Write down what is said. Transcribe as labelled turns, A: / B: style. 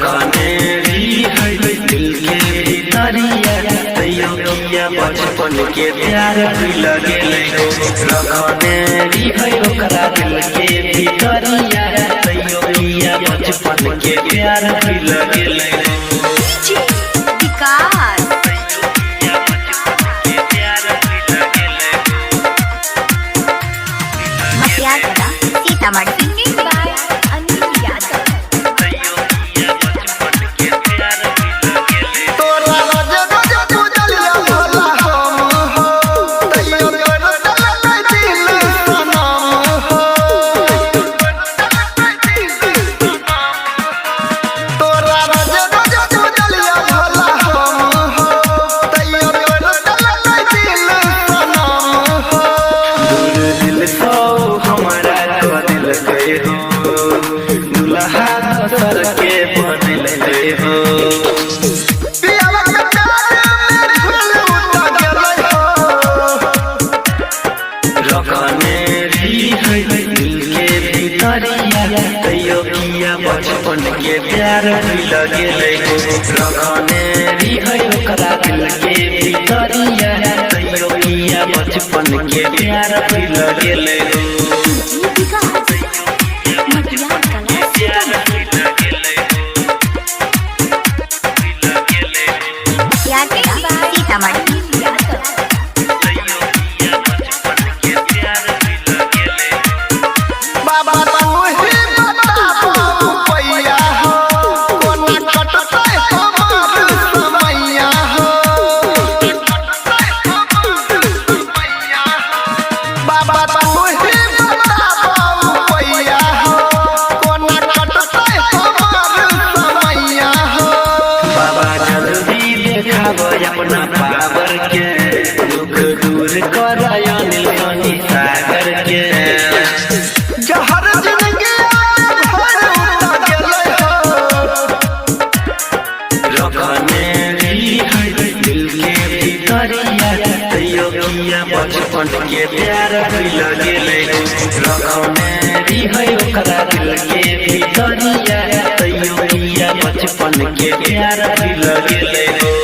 A: रखने है दिल के भीतरिया तैयो किया बचपन के प्यार भी लगे रखने है ओकरा दिल के भीतरिया तैयो किया बचपन के प्यार भी लगे सर के बदल गए हो रखने है दिल के भीतरिया तैयो किया बचपन के प्यार भी लगे रखने है ओकरा दिल के भीतरिया तैयो किया बचपन के प्यार भी लगे अपना पावर के दुख दूर कर सागर के जहर जिंदगी रखने है दिल के भीतरिया तैयो किया बचपन के प्यार भी लगे रखने है ओकरा दिल के भीतरिया तैयो किया बचपन के प्यार भी लगे